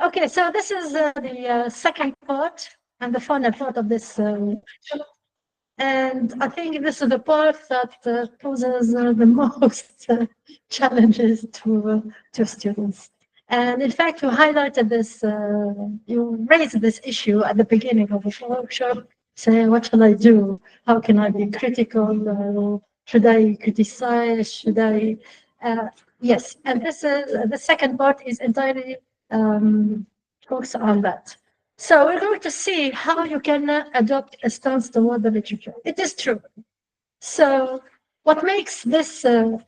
Okay, so this is the second part and the final part of this. And I think this is the part that poses the most challenges to students. And in fact, you highlighted this, you raised this issue at the beginning of the workshop, saying, what shall I do? How can I be critical? Should I criticize? Should I? Yes, and this is the second part is entirely focused on that. So we're going to see how you can adopt a stance toward the literature. It is true. So what makes this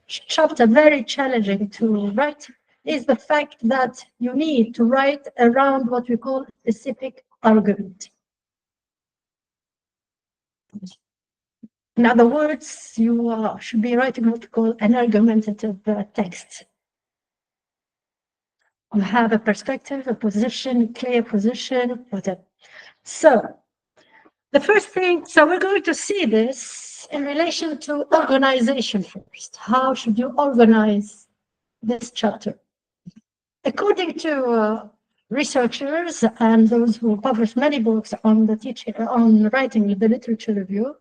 chapter very challenging to write is the fact that you need to write around what we call specific argument. In other words, you should be writing what we call an argumentative text. You have a perspective, a position, clear position, whatever. So the first thing, so we're going to see this in relation to organization first. How should you organize this chapter? According to researchers and those who publish many books on the teaching, on writing the literature review,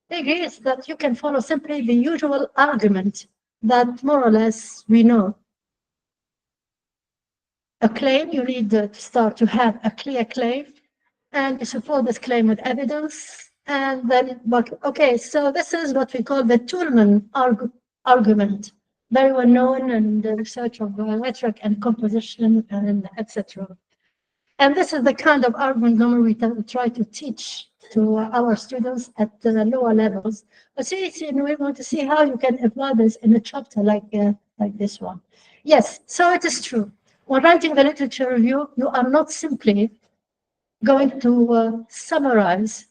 they agree that you can follow simply the usual argument that more or less we know. A claim, you need to start to have a clear claim, and you support this claim with evidence. And then, okay, so this is what we call the Toulmin argument, very well known in the research of rhetoric and composition and etc. And this is the kind of argument normally we try to teach to our students at the lower levels. But see, we're going to see how you can apply this in a chapter like this one. Yes, so it is true. When writing the literature review, you are not simply going to summarize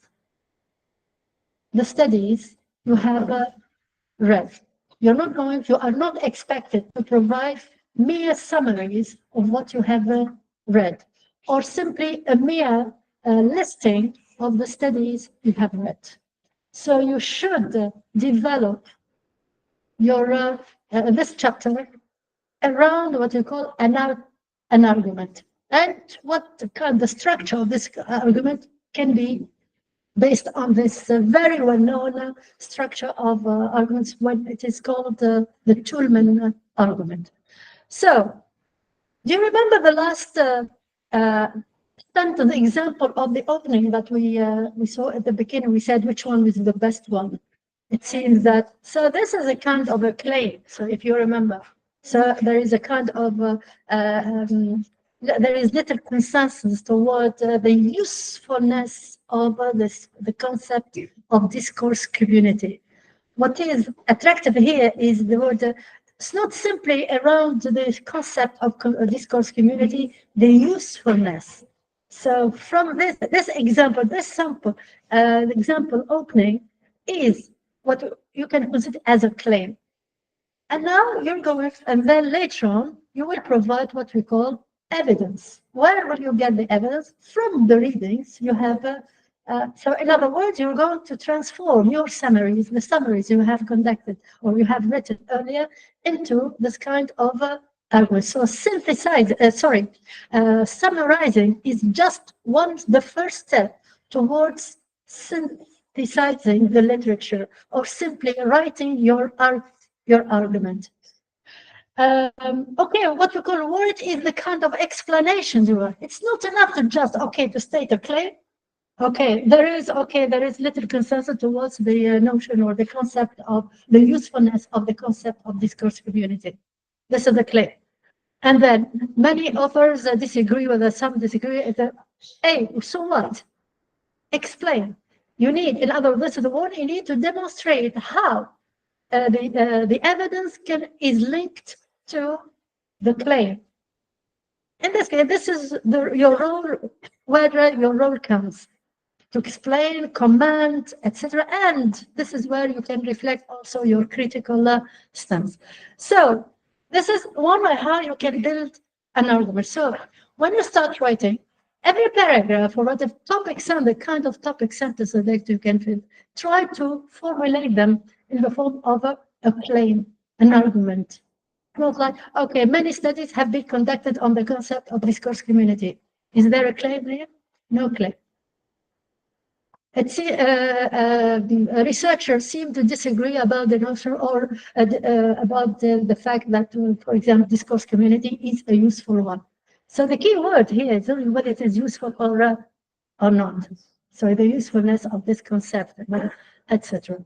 the studies you have read. You are not expected to provide mere summaries of what you have read, or simply a mere listing of the studies you have read. So you should develop your this chapter around what you call an argument. And what the structure of this argument can be based on this very well-known structure of arguments when it is called the Toulmin argument. So, do you remember the last sentence example of the opening that we saw at the beginning? We said which one was the best one. It seems that, so this is a kind of a claim, so if you remember. So there is a kind of there is little consensus toward the usefulness of the concept of discourse community. What is attractive here is the word, it's not simply around the concept of discourse community, the usefulness. So from this example, this sample, the example opening is what you can consider as a claim. And now you're going, and then later on, you will provide what we call evidence. Where will you get the evidence? From the readings you have. So in other words, you're going to transform your summaries, the summaries you have conducted or you have written earlier, into this kind of argument. So summarizing is just the first step towards synthesizing the literature or simply writing your argument. Okay, what we call word is the kind of explanation you are. It's not enough to just to state a claim. Okay, there is little consensus towards the notion or the concept of the usefulness of the concept of discourse community. This is the claim. And then many authors disagree with us, some disagree. Hey, so what? Explain. You need, in other words, this is the one you need to demonstrate how the evidence is linked to the claim. In this case, this is your role, where your role comes to explain, comment, etc. And this is where you can reflect also your critical stance. So this is one way how you can build an argument. So when you start writing, every paragraph or the topic sentence, the kind of topic sentences that you can fill, try to formulate them in the form of a claim, an argument. Not like, okay, many studies have been conducted on the concept of discourse community. Is there a claim there? No claim. Researchers seem to disagree about the notion or about the fact that, for example, discourse community is a useful one. So the key word here is only whether it is useful or not. So the usefulness of this concept, etc.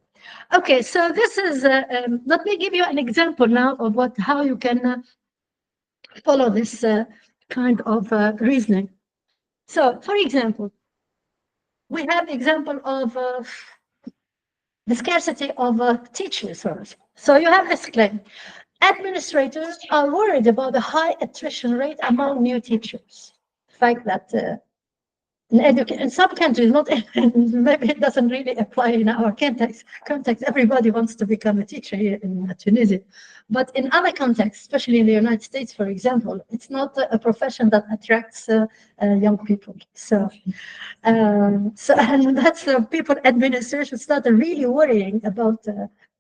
Okay, so this is. Let me give you an example now of how you can follow this kind of reasoning. So, for example, we have example of the scarcity of teachers. So you have this claim. Administrators are worried about the high attrition rate among new teachers. The fact that in some countries, not maybe it doesn't really apply in our context. Everybody wants to become a teacher here in Tunisia, but in other contexts, especially in the United States, for example, it's not a profession that attracts young people. So and that's people administration started really worrying about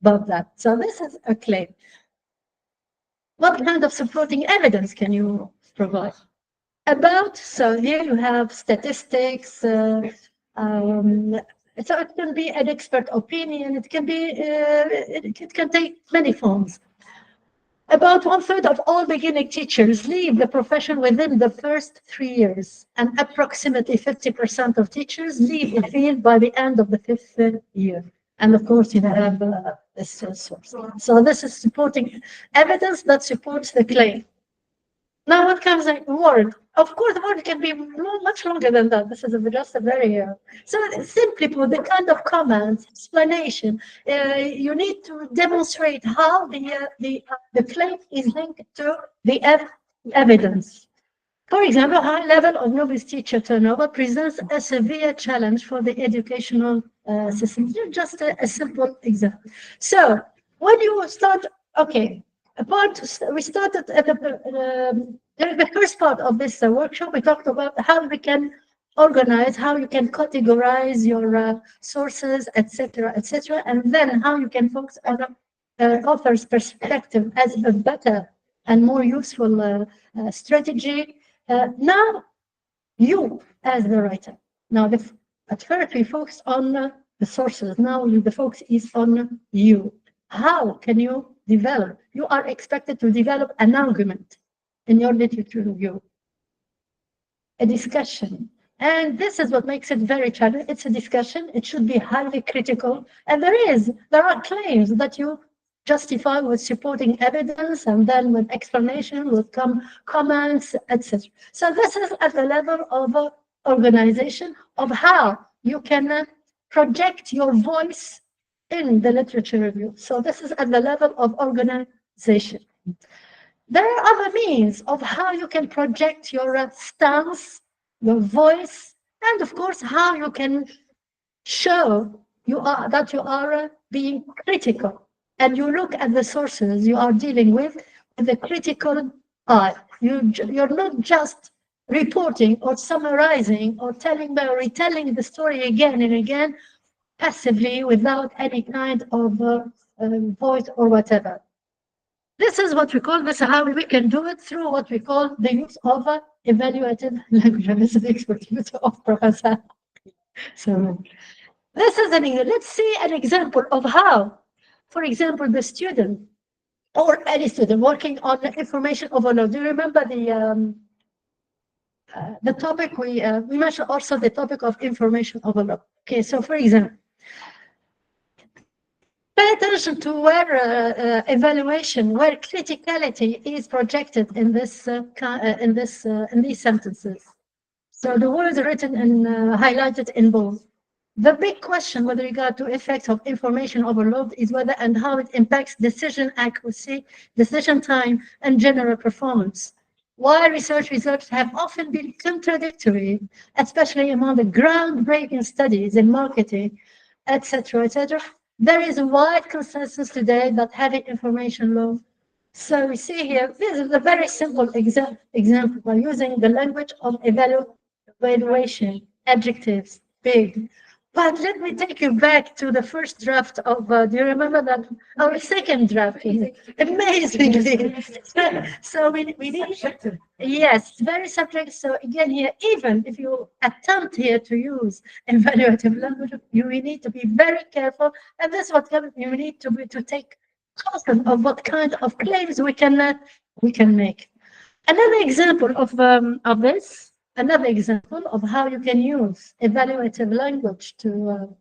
that. So this is a claim. What kind of supporting evidence can you provide? So here you have statistics. So it can be an expert opinion. It can be. It can take many forms. About 1/3 of all beginning teachers leave the profession within the first 3 years, and approximately 50% of teachers leave the field by the end of the 5th year. And of course, you have this source. So this is supporting evidence that supports the claim. Now, what comes a word? Of course, the word can be much longer than that. This is just a very so simply put, the kind of comment, explanation. You need to demonstrate how the claim is linked to the evidence. For example, high level of novice teacher turnover presents a severe challenge for the educational system. Just a simple example. So when you start, okay. We started at the first part of this workshop. We talked about how we can organize, how you can categorize your sources, etc., etc., and then how you can focus on author's perspective as a better and more useful strategy. Now, you as the writer. Now, at first we focus on the sources. Now the focus is on you. How can you develop? You are expected to develop an argument in your literature review, a discussion. And this is what makes it very challenging. It's a discussion. It should be highly critical. And there are claims that you justify with supporting evidence and then with explanation, with comments, etc. So this is at the level of organization of how you can project your voice in the literature review. So this is at the level of organization. There are other means of how you can project your stance, your voice, and of course, how you can show that you are being critical. And you look at the sources you are dealing with a critical eye. You're not just reporting or summarizing or retelling the story again and again, passively without any kind of voice or whatever. This is what we call, this is how we can do it through what we call the use of evaluative language. This is the expertise of Professor. So this is let's see an example of how, for example, the student or any student working on information overload. Do you remember the topic we mentioned also the topic of information overload? Okay, so for example, pay attention to where evaluation, where criticality is projected in these sentences. So the words written and highlighted in bold. The big question with regard to effects of information overload is whether and how it impacts decision accuracy, decision time, and general performance. While research results have often been contradictory, especially among the groundbreaking studies in marketing, etc., there is a wide consensus today that having information load. So we see here, this is a very simple example by using the language of evaluation, adjectives, big, But let me take you back to the first draft of, do you remember that? Our second draft, amazingly. So we need, yes, very subject. So again here, even if you attempt here to use evaluative language, you will need to be very careful. And that's what you need to be, to take caution of what kind of claims we can make. Another example of this, another example of how you can use evaluative language to.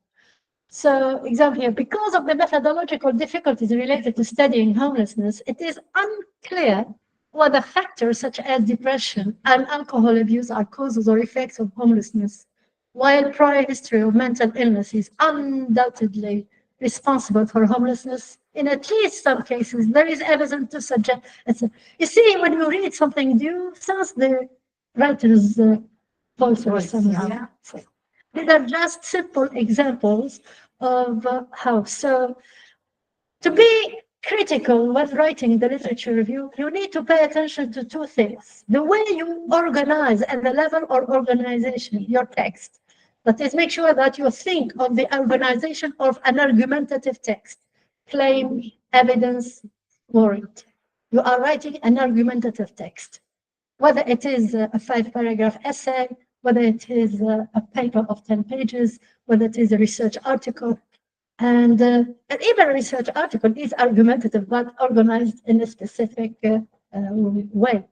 So, example here, because of the methodological difficulties related to studying homelessness, it is unclear whether factors such as depression and alcohol abuse are causes or effects of homelessness, while prior history of mental illness is undoubtedly responsible for homelessness. In at least some cases, there is evidence to suggest. You see, when you read something new, sounds the writer's voice or somehow. Yeah. These are just simple examples of how. So, to be critical when writing the literature review, you need to pay attention to two things: the way you organize and the level of organization, your text. That is, make sure that you think of the organization of an argumentative text, claim, evidence, warrant. You are writing an argumentative text, whether it is a 5-paragraph essay, whether it is a paper of 10 pages, whether it is a research article. And even a research article is argumentative, but organized in a specific way.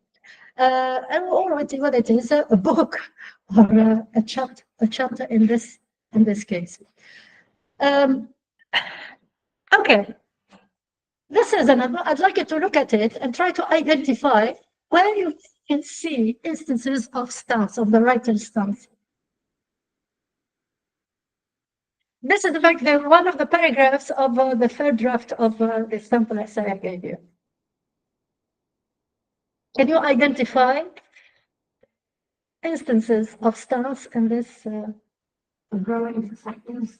Or whether it is a book or a chapter in this case. Okay, this is another. I'd like you to look at it and try to identify where you can see instances of stance, of the writer's stance. This is, in fact, one of the paragraphs of the third draft of the sample essay I gave you. Can you identify instances of stance in this growing sentence?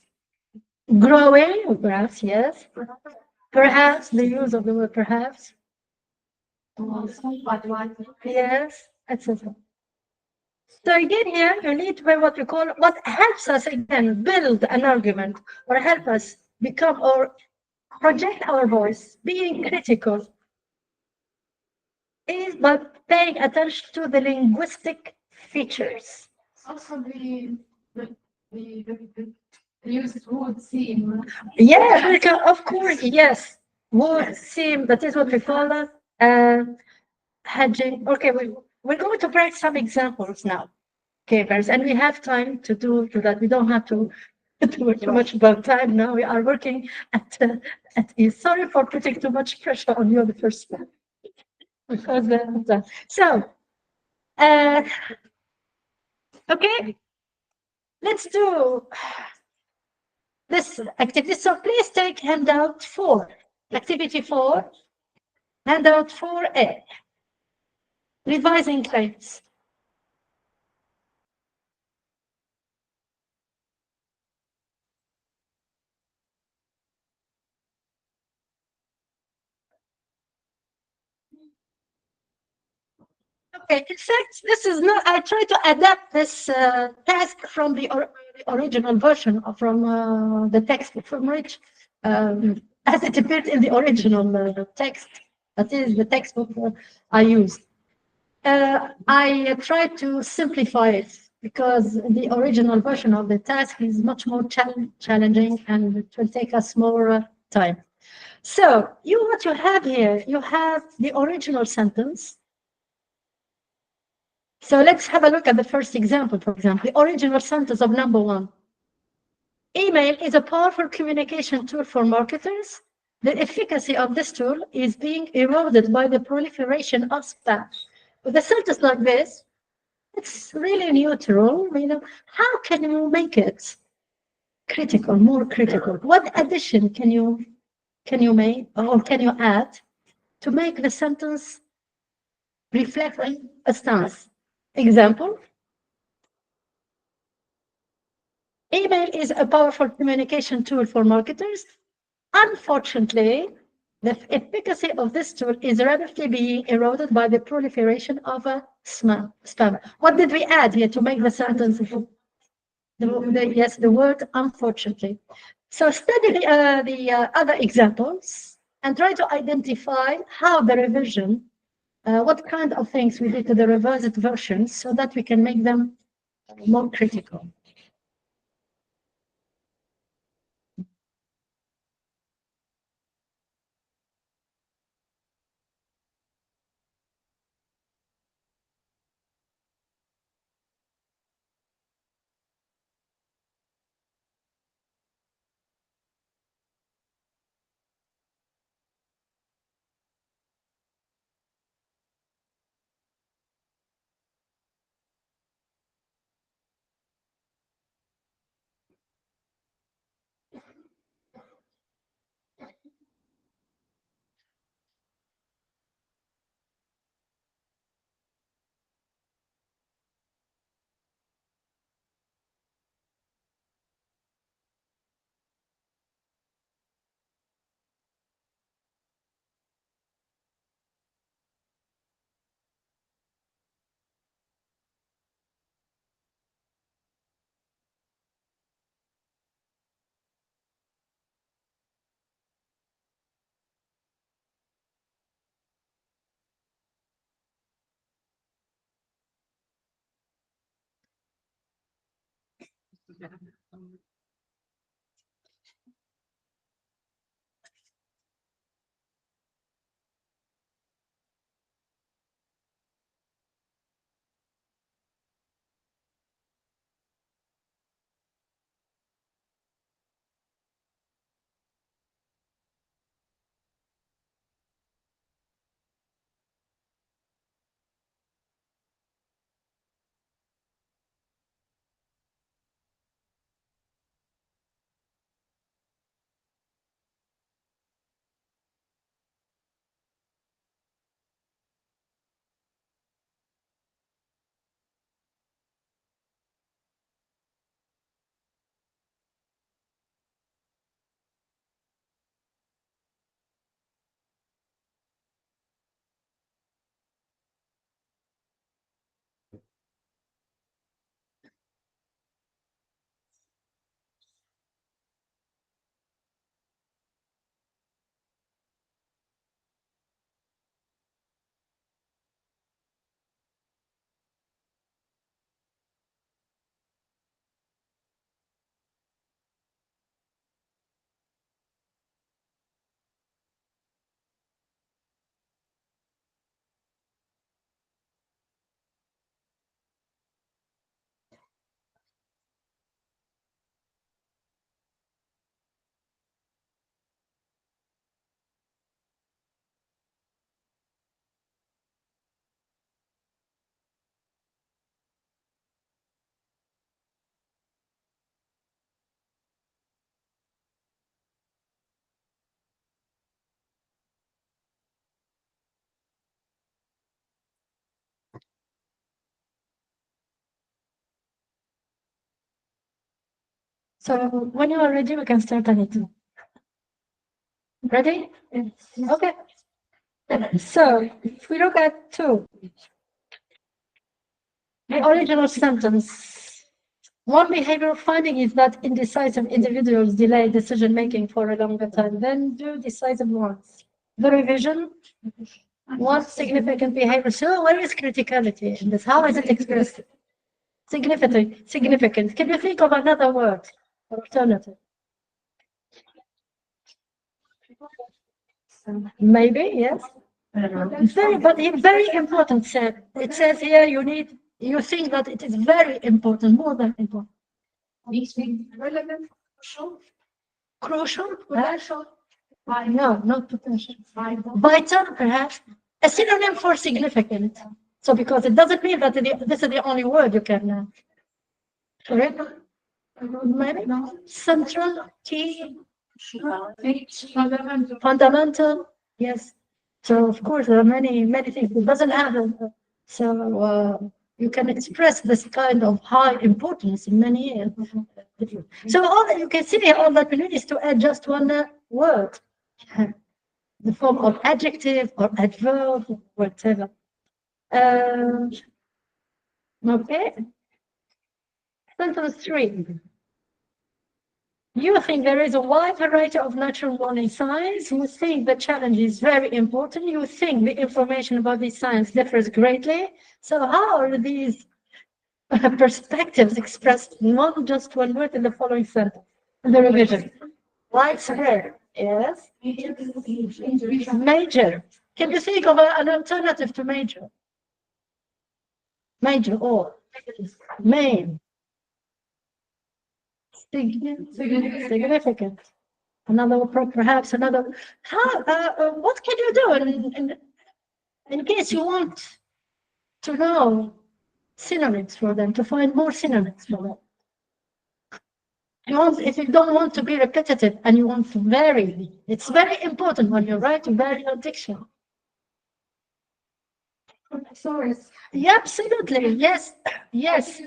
Growing, perhaps, yes. Perhaps, the use of the word perhaps. Yes, etc. So again here, you need to be what we call, what helps us again build an argument or help us become or project our voice, being critical, is by paying attention to the linguistic features. Also the use would seem. Yeah, because of course, yes. Would seem, that is what we call hedging. Okay, we're going to break some examples now. Okay, guys, and we have time to do that. We don't have to do too much about time now. We are working at ease. Sorry for putting too much pressure on you the first time. Because so okay, let's do this activity. So please take handout 4, activity 4, handout 4A, revising claims. Okay, in fact, this is not, I try to adapt this task from the original version, from the textbook, from which, as it appeared in the original text, that is the textbook I used. I tried to simplify it because the original version of the task is much more challenging and it will take us more time. So, what you have here, you have the original sentence. So let's have a look at the first example, for example, the original sentence of number 1. Email is a powerful communication tool for marketers. The efficacy of this tool is being eroded by the proliferation of spam. With a sentence like this, it's really neutral. How can you make it critical, more critical? What addition can you make or can you add to make the sentence reflect a stance? Example: email is a powerful communication tool for marketers. Unfortunately, the efficacy of this tool is rapidly being eroded by the proliferation of spam. What did we add here to make the sentence? Yes, the word unfortunately. So study the other examples and try to identify how the revision, what kind of things we did to the revised versions so that we can make them more critical. So when you are ready, we can start on it. Ready? Okay. So if we look at two, the original sentence, one behavioral finding is that indecisive individuals delay decision making for a longer time than do decisive ones. The revision, one significant behavior. So where is criticality in this? How is it expressed? Significant. Significant. Can you think of another word or alternative? Maybe, yes. Very, but it's very important, sir. It says here you think that it is very important, more than important. Relevant, crucial, potential. No, not potential. Vital, perhaps. A synonym for significant. So because it doesn't mean that this is the only word you can. Correct? Maybe central, key, fundamental. Yes. So of course there are many things. It doesn't have. You can express this kind of high importance in many. So all that you can see here, all that we need is to add just one word, the form of adjective or adverb, whatever. Okay. Sentence 3. You think there is a wide variety of natural warning signs. You think the challenge is very important. You think the information about these signs differs greatly. So how are these perspectives expressed not just one word in the following sentence? In the revision. Widespread. Yes. Major. Can you think of an alternative to major? Major or main. Significant. Another, perhaps another. How? What can you do in case you want to know synonyms for them, to find more synonyms for them? If you don't want to be repetitive and you want to vary, it's very important when you write to vary your diction. Thesaurus. Yeah, absolutely. Yes. Yes.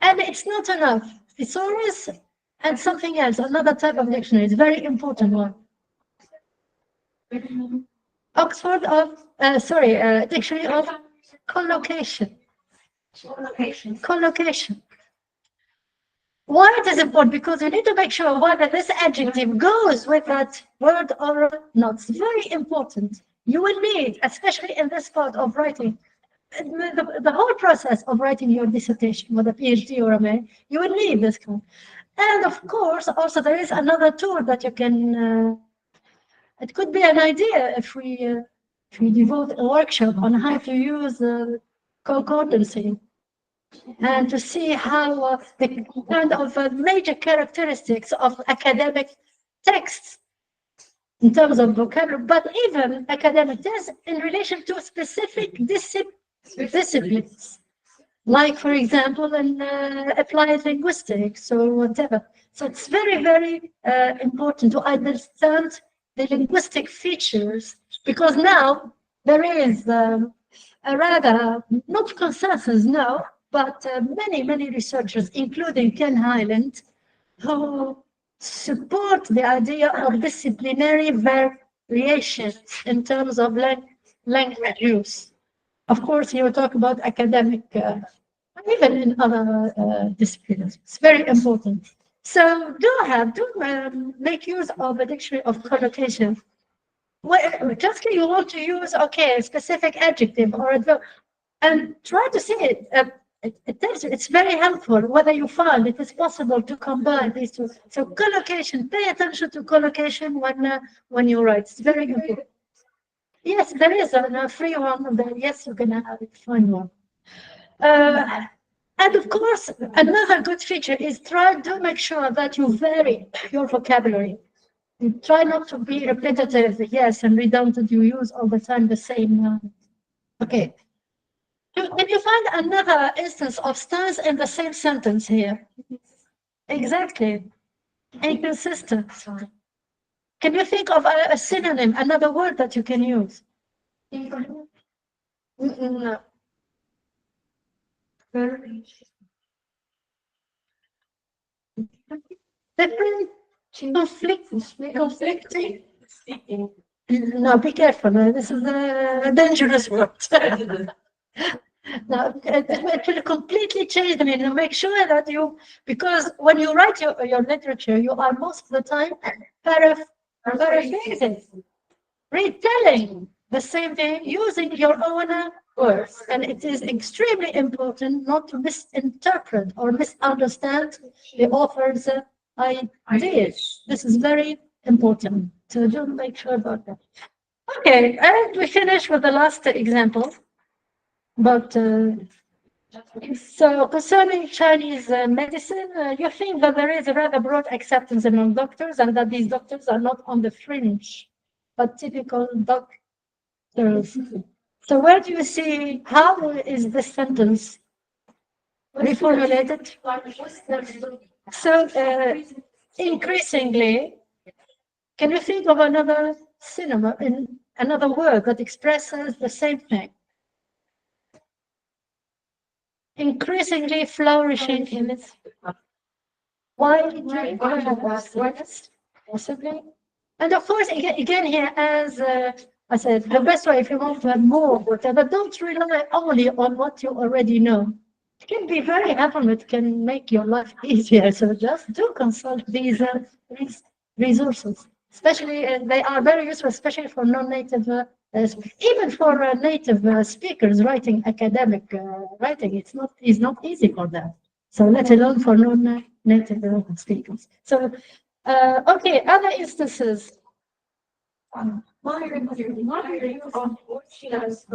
And it's not enough. Thesaurus and something else, another type of dictionary. It's a very important one. Oxford of, dictionary of collocation. Collocation. Why it is important? Because you need to make sure whether this adjective goes with that word or not. It's very important. You will need, especially in this part of writing, the whole process of writing your dissertation, whether PhD or MA, you will need this kind. And of course, also there is another tool that you can. It could be an idea if we devote a workshop on how to use concordancy and to see how the kind of major characteristics of academic texts in terms of vocabulary, but even academic texts in relation to specific disciplines, like, for example, in applied linguistics or whatever. So it's very, very important to understand the linguistic features, because now there is a rather, not consensus now, but many, many researchers, including Ken Highland, who support the idea of disciplinary variations in terms of language use. Of course, you talk about academic, even in other disciplines. It's very important. So make use of a dictionary of collocation. Well, just you want to use, a specific adjective or a verb, and try to see it. It's very helpful whether you find it is possible to combine these two. So collocation, pay attention to collocation when you write. It's very important. Yes, there is a free one. There. Yes, you can find one. And of course, another good feature is try to make sure that you vary your vocabulary. You try not to be repetitive, yes, and redundant. You use all the time the same. Okay. Can you find another instance of stance in the same sentence here? Exactly. Inconsistent. Can you think of a synonym, another word that you can use? No. Different, conflicting. No, be careful. This is a dangerous word. No, it will completely change the meaning. Make sure that because when you write your literature, you are most of the time paraphrasing, retelling the same thing using your own words. And it is extremely important not to misinterpret or misunderstand the author's ideas. This is very important. So do make sure about that. Okay, and we finish with the last example. But so concerning Chinese medicine, you think that there is a rather broad acceptance among doctors and that these doctors are not on the fringe, but typical doctors. So where do you see, how is this sentence reformulated? So increasingly, can you think of another synonym, another word that expresses the same thing? Increasingly flourishing in its widely possibly. And of course, again here, as I said, the best way if you want to have more, but don't rely only on what you already know. can be very helpful. It can make your life easier. So just do consult these resources. Especially, they are very useful, especially for non-native, even for native speakers writing academic writing. It's not easy for them. So let alone for non-native speakers. So, okay, other instances. Monitoring of what she does.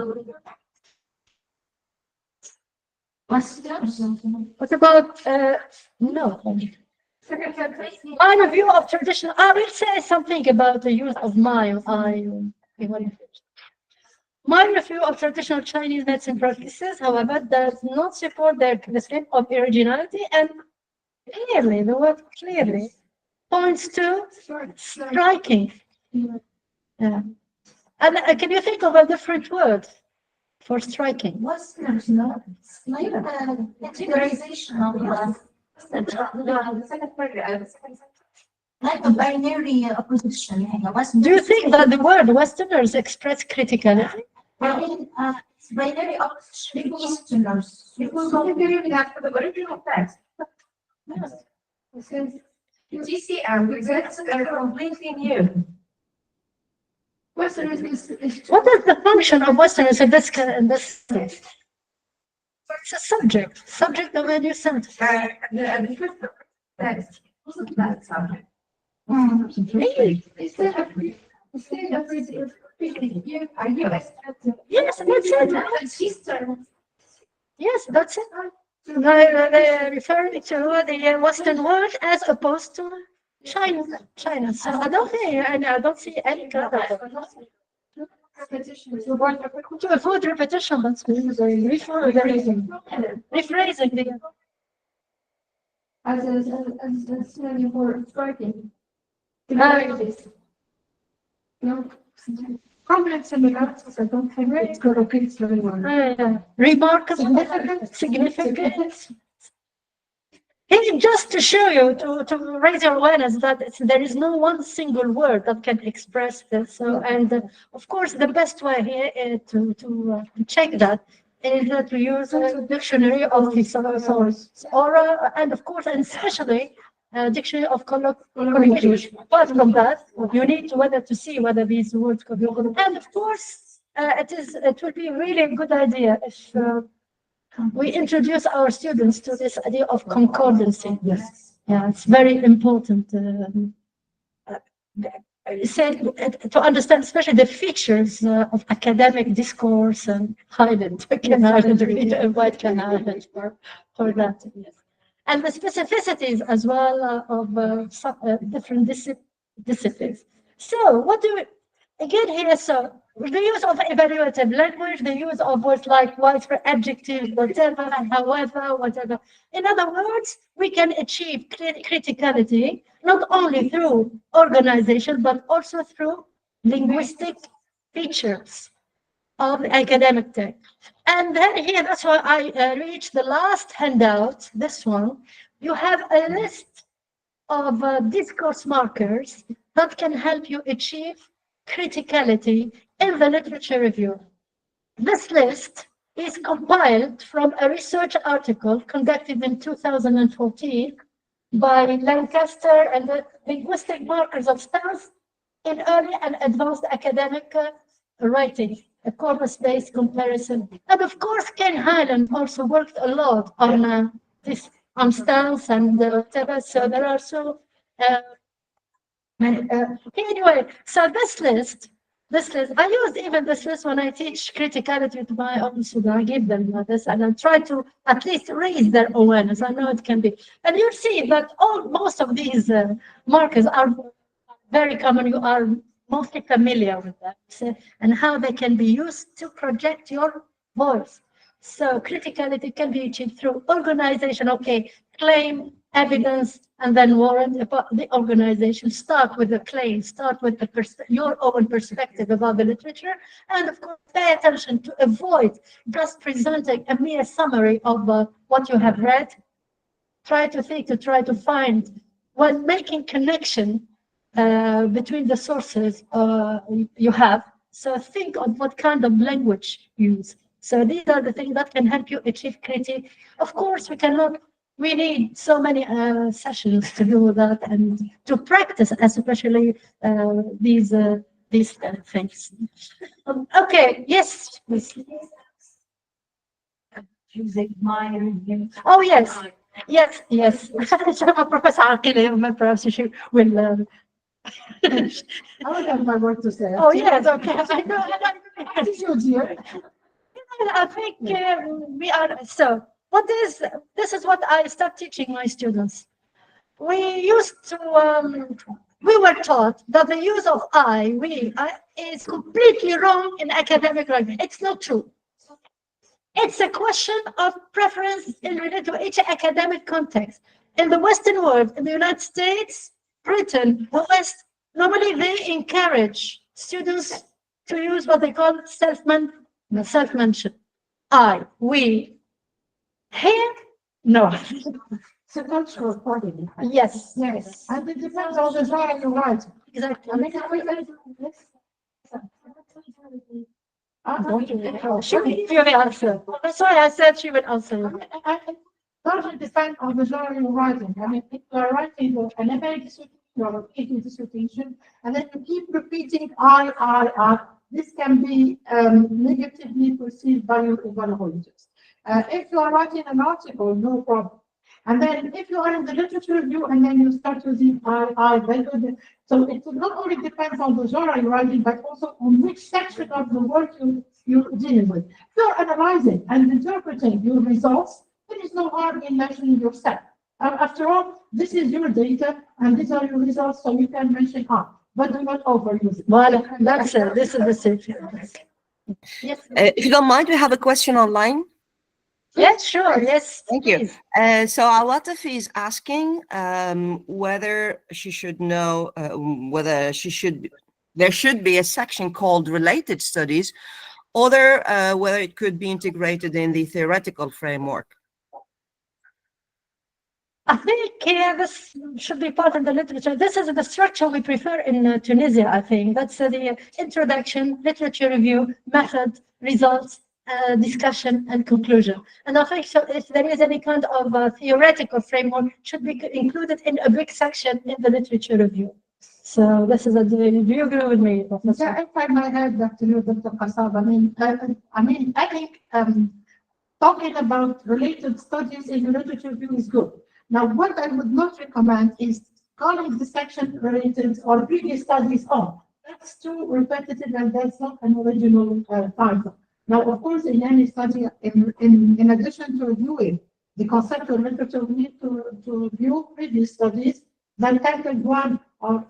What about no? My review of traditional. I will say something about the use of my review of traditional Chinese medicine practices, however, does not support their claim of originality, and clearly, the word clearly points to striking. Yeah. And can you think of a different word for striking? Westerners, no. It's like categorization of the second part, like a binary opposition. Do you think that the word Westerners express criticality? I mean, it's binary opposition Easterners. Because we have the original text. Yes. Since GCM presents a completely new. Westerners is What is the function of Westerners in this case? It's a subject of a new sentence. the first text wasn't that subject. Really? Are you Yes, that's it. Eastern? Yes, that's it. They're referring to the Western world as opposed to China. China. So I don't see any kind of to avoid repetition. That's rephrasing the. As a synonym for striking. No. Prominence in the articles, I don't think it's got a piece very well. Remarkable, significant. Hey, just to show you, to raise your awareness that there is no one single word that can express this. So, and of course, the best way here to check that is to use a dictionary of thesaurus, or and of course, and especially a dictionary of colloquial English. Apart from that, you need to whether to see whether these words could be. And of course, it will be really a good idea if. We introduce our students to this idea of concordancy. Yes. Yeah, it's very important. To understand, especially the features of academic discourse and Highland, can Ireland read and White can Ireland for that. Yes. And the specificities as well of different disciplines. So, what do we, again here, so the use of evaluative language, the use of words like widespread adjectives, whatever, however, whatever. In other words, we can achieve criticality not only through organization, but also through linguistic features of academic text. And then here, that's why I reached the last handout, this one. You have a list of discourse markers that can help you achieve criticality in the literature review. This list is compiled from a research article conducted in 2014 by Lancaster and the linguistic markers of stance in early and advanced academic writing, a corpus-based comparison. And of course, Ken Highland also worked a lot on this, on stance and whatever. So there are so anyway, so this list, I use even this list when I teach criticality to my own students. I give them this and I try to at least raise their awareness. I know it can be. And you'll see that most of these markers are very common. You are mostly familiar with them, so, and how they can be used to project your voice. So criticality can be achieved through organization. Okay, claim, evidence, and then warrant about the organization. Start with the claim, start with your own perspective about the literature, and of course, pay attention to avoid just presenting a mere summary of what you have read. Try to find when making connection between the sources you have. So think on what kind of language you use. So these are the things that can help you achieve critique. Of course, we need so many sessions to do that and to practice, especially these things. Okay, yes. Please. Using my oh yes, yes. So Professor Aqil, perhaps she will. I would have my word to say. Oh yes, okay. I know. What is your dear? I think we are so. What is this? Is what I start teaching my students. We used to. We were taught that the use of I is completely wrong in academic writing. It's not true. It's a question of preference in related to each academic context. In the Western world, in the United States, Britain, the West, normally they encourage students to use what they call self-mention. I, we. Here, no. It's a cultural problem. Yes. Yes. And it depends on the genre you write. Exactly. I mean, we can do this. She will give you the answer. That's why I said she would answer. Doesn't depend on the genre you're writing. I mean, if you're writing an MA dissertation or a PhD dissertation, and then you keep repeating I, this can be negatively perceived by your evaluators. If you are writing an article, no problem. And then if you are in the literature review and then you start using so it not only depends on the genre you're writing, but also on which section of the work you're dealing with. If you're analyzing and interpreting your results, there is no harm in mentioning yourself. After all, this is your data and these are your results, so you can mention but do not overuse it. Well, that's it. This is the safety. Yes. If you don't mind, we have a question online. Yes, sure. Yes. Thank you. So Alatif is asking whether she should know whether there should be a section called related studies, or whether it could be integrated in the theoretical framework. I think this should be part of the literature. This is the structure we prefer in Tunisia, I think. That's the introduction, literature review, method, results, discussion, and conclusion. And I think so if there is any kind of theoretical framework, it should be included in a big section in the literature review. So this is do you agree with me? Yeah, if I might add that to you, Dr. Qassab, I think talking about related studies in the literature review is good. Now, what I would not recommend is calling the section related or previous studies on. That's too repetitive and that's not an original title. Now, of course, in any study, in addition to reviewing the conceptual literature, we need to review previous studies that tackle one or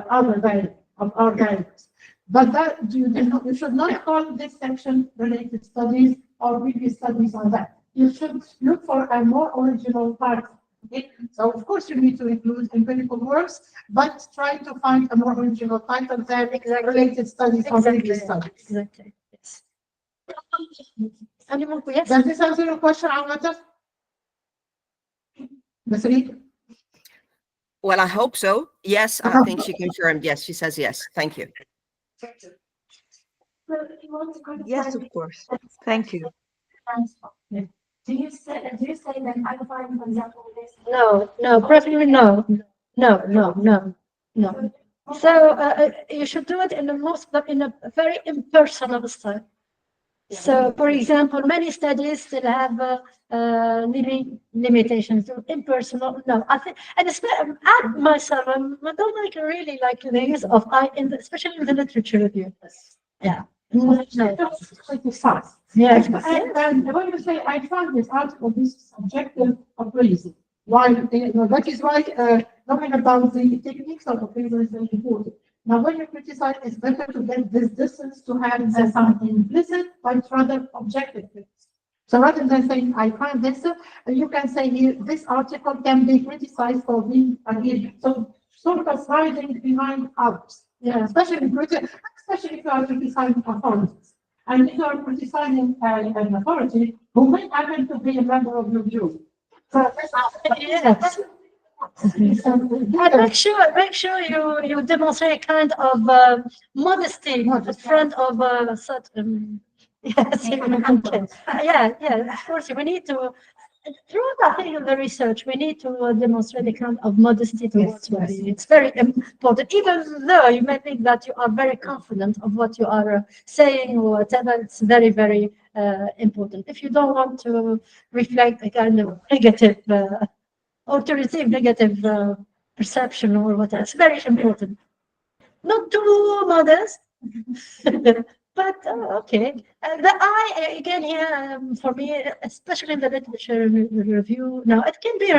other of our guidance. But that you should not call this section related studies or previous studies on that. You should look for a more original title. Okay? So, of course, you need to include empirical works, but try to find a more original title than related studies or previous studies. Exactly. Yes. Any more? Yes. Does this answer your question, Almata? Ms. Reed? Well, I hope so. Yes, I think she confirmed. Yes, she says yes. Thank you. Yes, of course. Thank you. Do you say that I find, for example, this? No, preferably no. So you should do it in a very impersonal style. So, for example, many studies still have limitations to impersonal. No, I think, and I myself, I don't really like the use of I, especially in the literature review. Yeah. No. Yes. And when you say I found this article, this is subjective appraisal. Why? That is why talking about the techniques of appraisal is very important. Now, when you criticize, it's better to get this distance to have some implicit, but rather objective things. So rather than saying I find this, you can say here this article can be criticized for being so sort of hiding behind others. Yeah, especially if you are criticizing authorities. And if you are criticizing an authority who may happen to be a member of your jury. So yes. And make sure you demonstrate kind of modesty in front of certain Yes, okay. Yeah, of course, we need to, throughout I think of the research, we need to demonstrate a kind of modesty towards what it's very important, even though you may think that you are very confident of what you are saying or whatever, it's very, very important. If you don't want to reflect a kind of negative or to receive negative perception or whatever, it's very important. Not too modest, but okay. The I again here for me, especially in the literature review. Now it can be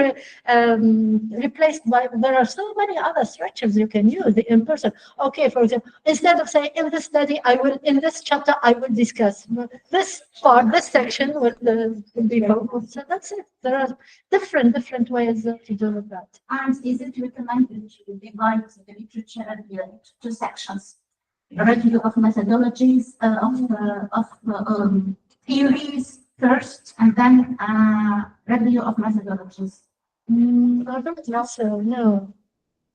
replaced by. There are so many other structures you can use. The in person. Okay, for example, instead of saying in this study, I will in this chapter I will discuss this part, this section will be focused. So that's it. There are different ways to do that. And is it recommended to divide the literature into two sections? A review of methodologies, of theories first, and then review of methodologies. I don't think so, no.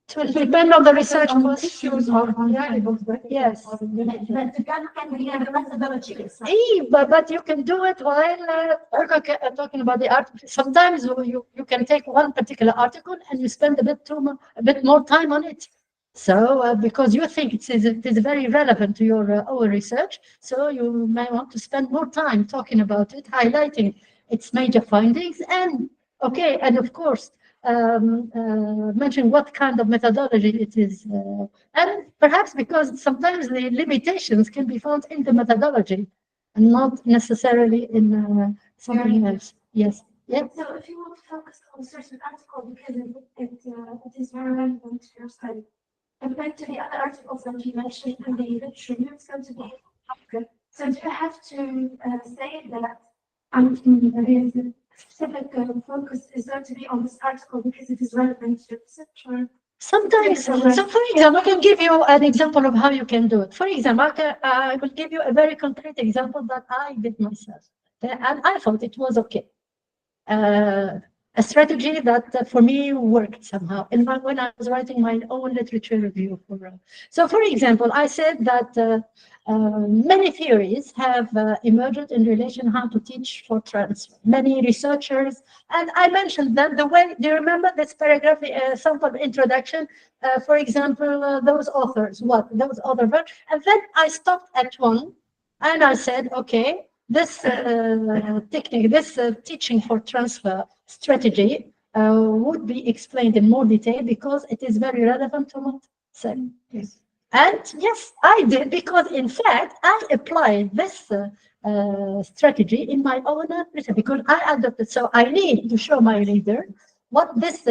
It will depend on the research questions or yes. But the gun can be a methodology. But you can do it while talking about the art. Sometimes you can take one particular article and you spend a bit more time on it. So because you think it is very relevant to your own research, so you may want to spend more time talking about it, highlighting its major findings, and okay, and of course mention what kind of methodology it is, and perhaps because sometimes the limitations can be found in the methodology and not necessarily in something else. Yes. Yeah. So if you want to focus on a certain article because it is very relevant to your study, compared to the other articles that you mentioned in the literature review, it's going to be good. So do you have to say that the specific focus is going to be on this article because it is relevant to research? Or sometimes, so for example, I can give you an example of how you can do it. For example, I will give you a very concrete example that I did myself, and I thought it was okay. A strategy that for me worked somehow when I was writing my own literature review. So, for example, I said that many theories have emerged in relation how to teach for transfer. Many researchers, and I mentioned that the way. Do you remember this paragraph, sample introduction? For example, those authors, those other, and then I stopped at one, and I said, okay. This technique, this teaching for transfer strategy would be explained in more detail because it is very relevant to what I said. Yes. And yes, I did because in fact I applied this strategy in my own research because I adopted. So I need to show my reader what this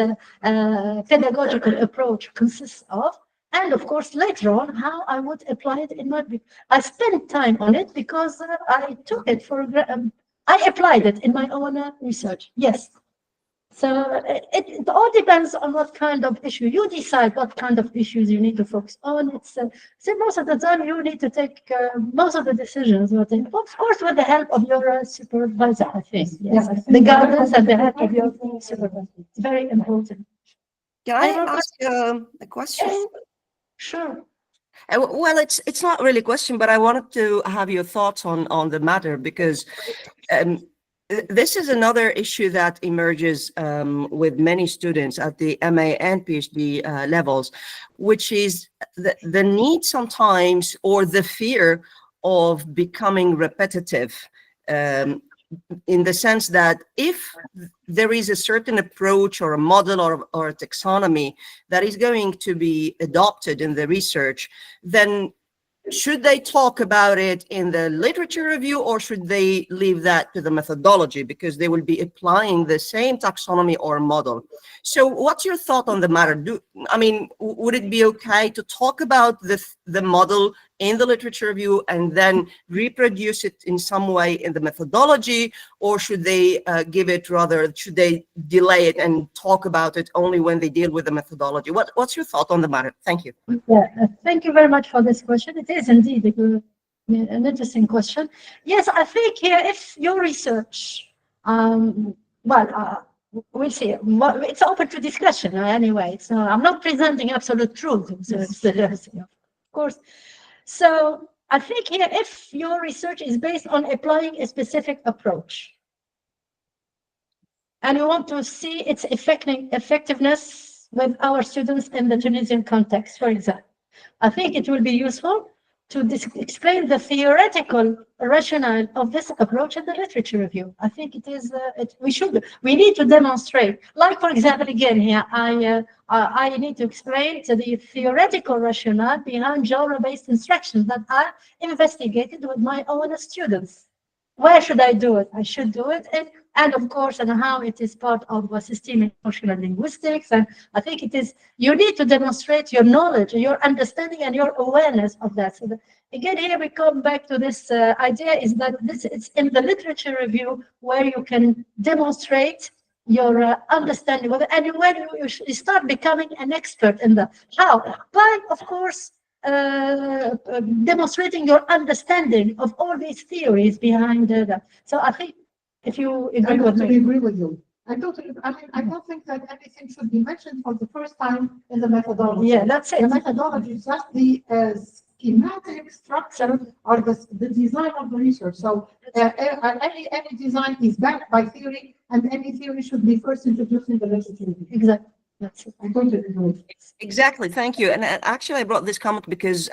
pedagogical approach consists of. And of course, later on, how I would apply it in my book. I spent time on it because I took it for, I applied it in my own research. Yes. So it all depends on what kind of issue. You decide what kind of issues you need to focus on. It's so most of the time you need to take most of the decisions. Of course, with the help of your supervisor, I think. Yes. The guidance and the help of your supervisor. It's very important. Can I ask a question? Yes. Sure. Well, it's not really a question, but I wanted to have your thoughts on the matter because this is another issue that emerges with many students at the MA and PhD levels, which is the need sometimes or the fear of becoming repetitive. In the sense that if there is a certain approach or a model or a taxonomy that is going to be adopted in the research, then should they talk about it in the literature review or should they leave that to the methodology because they will be applying the same taxonomy or model? So what's your thought on the matter? Would it be okay to talk about the model in the literature review and then reproduce it in some way in the methodology, or should they should they delay it and talk about it only when they deal with the methodology? What's your thought on the matter? Thank you. Yeah, thank you very much for this question. It is indeed an interesting question. Yes, I think here, if your research, we'll see. It's open to discussion anyway. So I'm not presenting absolute truth, of course. So I think here, if your research is based on applying a specific approach, and we want to see its effectiveness with our students in the Tunisian context, for example, I think it will be useful to explain the theoretical rationale of this approach in the literature review. I think it is, we need to demonstrate, like, for example, again here, I need to explain the theoretical rationale behind genre-based instruction that I investigated with my own students. Where should I do it? I should do it and of course, and how it is part of systemic emotional linguistics. And I think it is, you need to demonstrate your knowledge, your understanding, and your awareness of that. So again, here we come back to this idea is that it's in the literature review where you can demonstrate your understanding of it, and when you start becoming an expert in that. How? By, of course, demonstrating your understanding of all these theories behind that. So I think, if you agree with me. I agree with you. I mean, I don't think that everything should be mentioned for the first time in the methodology. Yeah, that's it. The methodology is just the schematic structure or the design of the research. So any design is backed by theory, and any theory should be first introduced in the literature. Exactly. That's it. I totally agree. Exactly. Thank you. And actually, I brought this comment because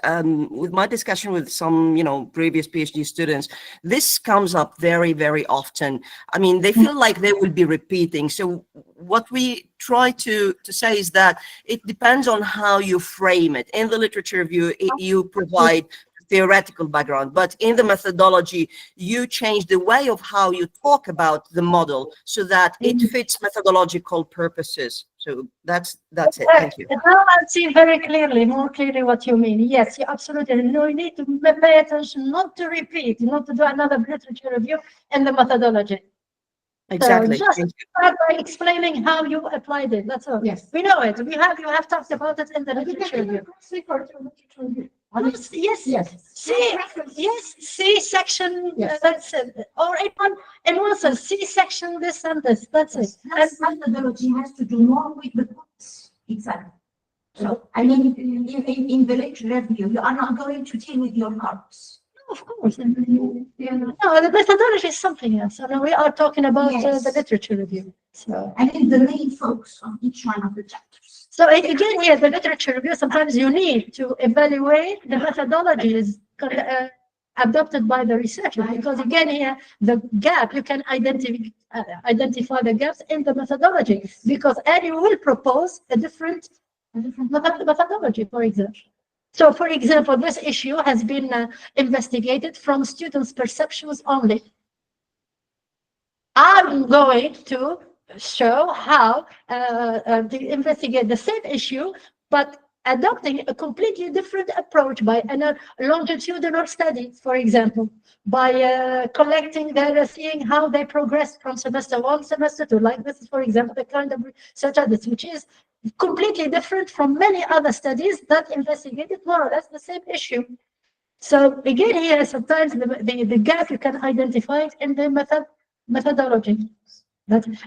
with my discussion with some, previous PhD students, this comes up very, very often. I mean, they feel like they will be repeating. So what we try to say is that it depends on how you frame it. In the literature review, you provide theoretical background, but in the methodology, you change the way of how you talk about the model so that it fits methodological purposes. So that's it. Thank you. Now I see very clearly, more clearly what you mean. Yes, you absolutely. No, you need to pay attention, not to repeat, not to do another literature review in the methodology. Exactly. So just start by explaining how you applied it. That's all. Yes. We know it. You have talked about it in the literature review. Yes. C section. Yes. That's it. Or in one sense, C section. This and this. That's it. That methodology has to do more with the books itself. So, I mean, in the literature review, you are not going to deal with your notes. Of course. No, the methodology is something else. I mean, we are talking about Yes. the literature review. So, I mean, the main focus on each one of the chapters. so again, here, the literature review, sometimes you need to evaluate the methodologies adopted by the researcher, because again, here, the gap, you can identify the gaps in the methodology, because you will propose a different methodology, for example. So, for example, this issue has been investigated from students' perceptions only. I'm going to show how to investigate the same issue, but adopting a completely different approach by a longitudinal study, for example, by collecting data, seeing how they progress from semester 1, semester 2, like this is, for example, the kind of research at this, which is completely different from many other studies that investigated more or less the same issue. So again, here sometimes the gap you can identify it in the methodology.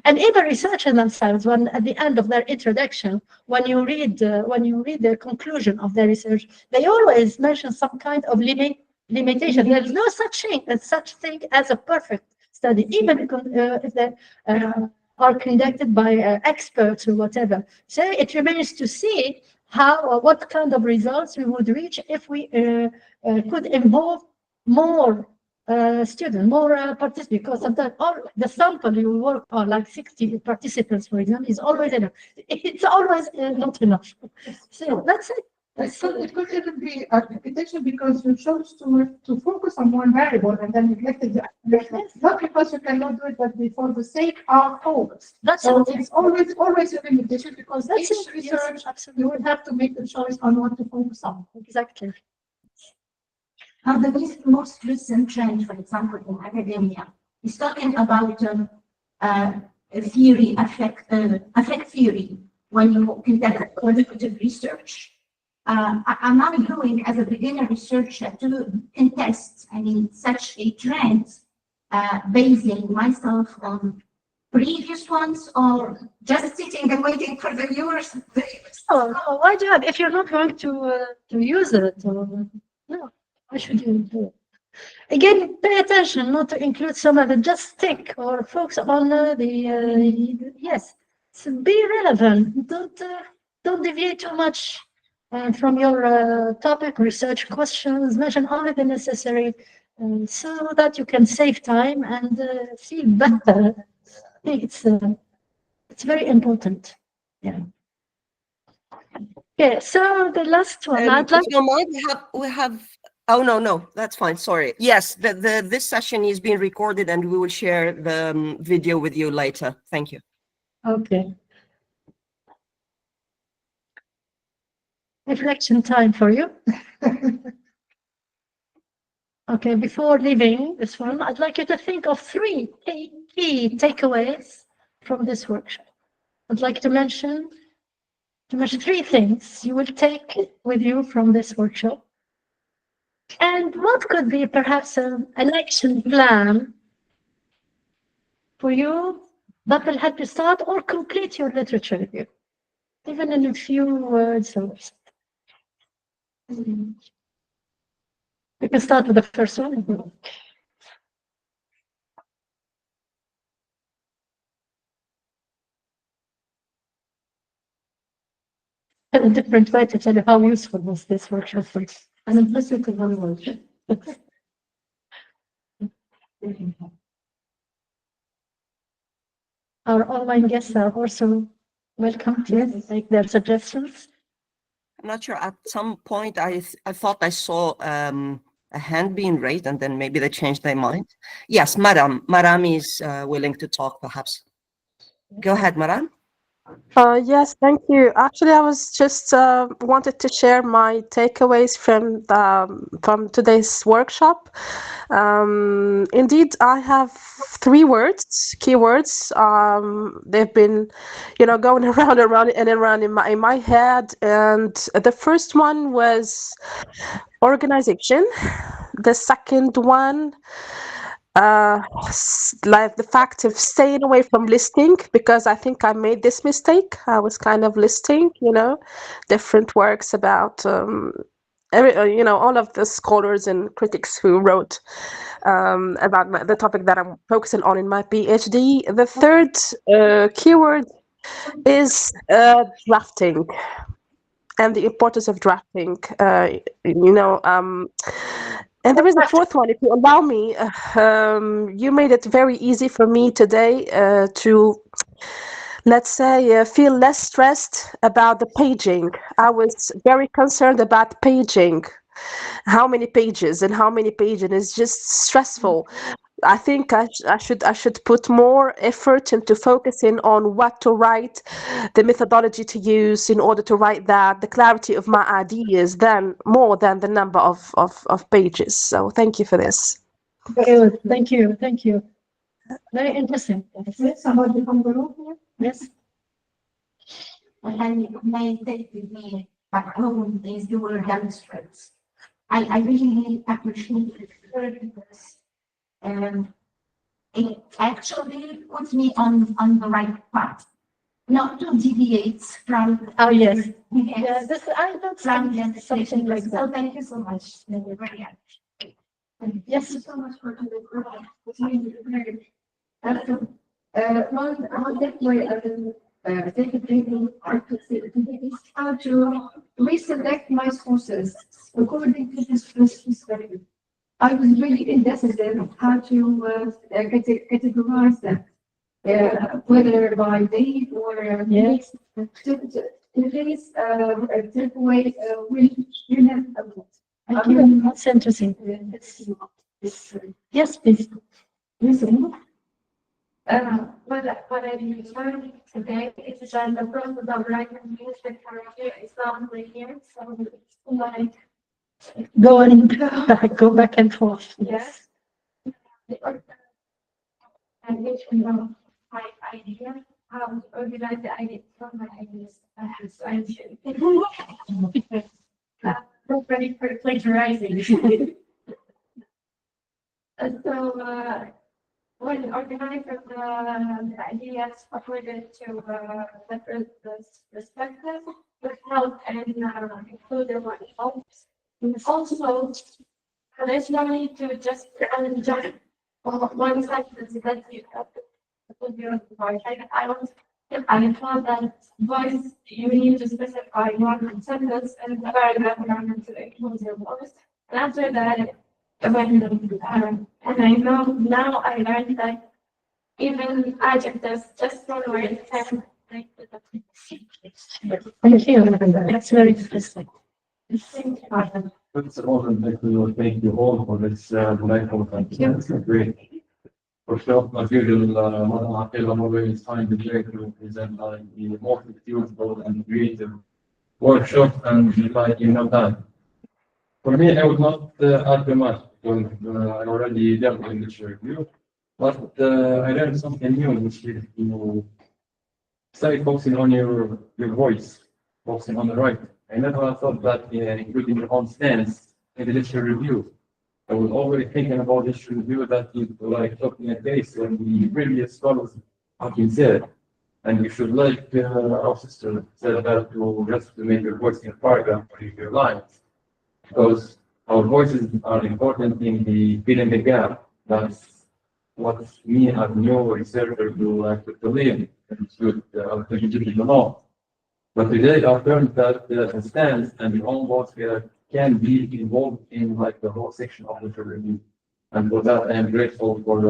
And even researchers themselves, when at the end of their introduction, when you read the conclusion of their research, they always mention some kind of limitation. There is no such thing as a perfect study, even if they are conducted by experts or whatever. So it remains to see how or what kind of results we would reach if we could involve more students, more participants, because sometimes the sample you work on, like 60 participants, for example, is always enough. It's always not enough. So that's it. It could even be a limitation because you chose to focus on one variable and then neglected the other. Not because you cannot do it, but for the sake of focus. That's So it. it's always a limitation because That's each it. research Yes, you would have to make the choice on what to focus on. exactly. Now, the most recent trend, for example, in academia, is talking about theory, affect theory when you conduct qualitative research. I'm not going as a beginner researcher to contest, such a trend, basing myself on previous ones or just sitting and waiting for the viewers. Oh, why do you have, if you're not going to use it? No. Why should you do it? Again, pay attention not to include some of it. Just stick or focus on yes. So be relevant. Don't deviate too much from your topic. Research questions. Mention only the necessary, so that you can save time and feel better. I think it's very important. Yeah. Okay. So the last one, I'd like. If you don't mind, we have. Oh no, that's fine. Sorry. Yes, this session is being recorded, and we will share the video with you later. Thank you. Okay. Reflection time for you. Okay, before leaving this one, I'd like you to think of three key takeaways from this workshop. I'd like to mention three things you will take with you from this workshop. And what could be perhaps an action plan for you that will help you start or complete your literature review, even in a few words or something. We can start with the first one. A different way to tell you how useful was this workshop for you. And I'm listening to one word. Our online guests are also welcome to make their suggestions. I'm not sure. At some point, I thought I saw a hand being raised, and then maybe they changed their mind. Yes, Madam. Madam is willing to talk, perhaps. Go ahead, Madam. Yes, thank you. Actually, I was just wanted to share my takeaways from today's workshop. Indeed, I have three words, keywords. They've been, going around and around in my head. And the first one was organization. The second one, like the fact of staying away from listing, because I think I made this mistake. I was kind of listing, different works about all of the scholars and critics who wrote about the topic that I'm focusing on in my PhD. The third keyword is drafting and the importance of drafting. And there is a fourth one, if you allow me. You made it very easy for me today to, let's say, feel less stressed about the paging. I was very concerned about paging. How many pages and how many pages is just stressful. I think I should put more effort into focusing on what to write, the methodology to use in order to write that, the clarity of my ideas, more than the number of pages. So thank you for this. Good. Thank you. Thank you. Very interesting. Yes, somebody from the room here? Yes. And my take with me back home is your demonstrates. I really appreciate it because it actually puts me on the right path, not to deviate from. Oh, yes. Yeah, Yes, this, I know from something like So that. thank you so much. Very happy. Yes. Thank you so much for doing it. One takeaway I will take it is how to reselect my sources according to this first perspective. I was really indecisive how to categorize them, whether by date or Yes. today's takeaway will help a lot. Thank you. That's interesting. Yes, please. Listen. What I learned today is that the process of writing music therapy is not linear, so it's like, Go back and forth. yes. And which we know my idea, how to organize the idea from my ideas. So I'm ready for plagiarizing. And so, when organizing the ideas according to the perspective, would help and include the what helps. Also, additionally to just one sentence that you put your voice. I was I thought that voice you need to specify one sentence and paragraph and to include your voice. And after that, when and I know now I learned that even adjectives just one word can make the difference. Thank you. That's very interesting. Thank you. First of all, I'd like to thank you all for this delightful conference. It's great. For sure, as usual, Madam Aqil, I'm always find it great to present like the most useful and creative workshop and like that. For me, I would not add too much because I already dealt in this review, but I learned something new, which is to start focusing on your voice, focusing on the writing. I never thought that including your own stance in the literature review. I was already thinking about this review that you like talking a case when the previous scholars have been said. And you should like our sister said that to just to make your voice in a paragraph or in your lines. Because our voices are important in the filling the gap. That's what me as new researcher do like to believe and should to know. But today I've learned that the stance and the own voice can be involved in like the whole section of the review. And for that I am grateful for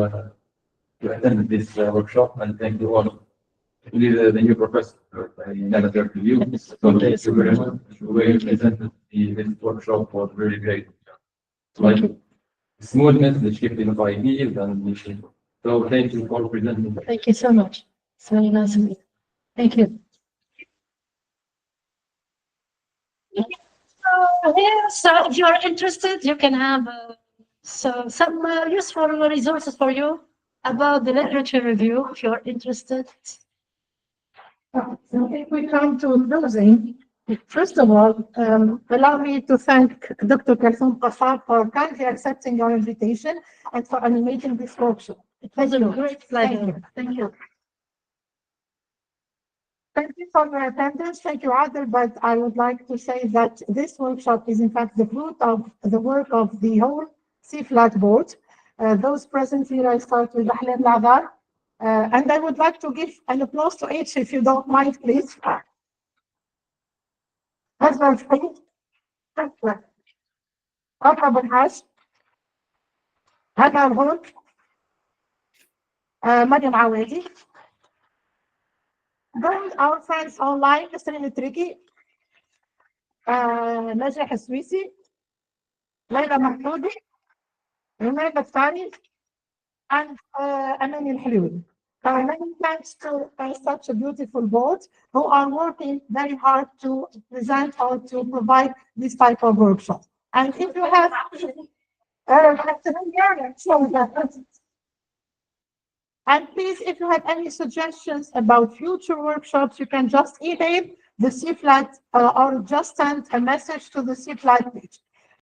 to attend this workshop and thank you all. The new professor, I never heard to you. So thank you very much. The way you presented this workshop was very great. Like smoothness, the shifting of ideas and the so thank you for presenting. Thank you so much. It's very nice of you. Thank you. So if you're interested, you can have some useful resources for you about the literature review if you're interested. So if we come to closing, first of all, allow me to thank Dr. Kalsoum Qassar for kindly accepting your invitation and for animating this workshop. It was a great pleasure. Thank you. Thank you for your attendance. Thank you, Adel. But I would like to say that this workshop is in fact the fruit of the work of the whole Syflat board. Those present here, I start with Ahlan Ladar. And I would like to give an applause to each, if you don't mind, please. Husband, please. أطرب الحاج هذا الغول مريم عوادي. Those our friends online, Mr. Tricky, نجاح السويسي, ليلى محمودي, رميد الثاني, and Amani Al-Haloui. Many thanks to such a beautiful board who are working very hard to present or to provide this type of workshop. And if you have, and please, if you have any suggestions about future workshops, you can just email the Syflat or just send a message to the Syflat page.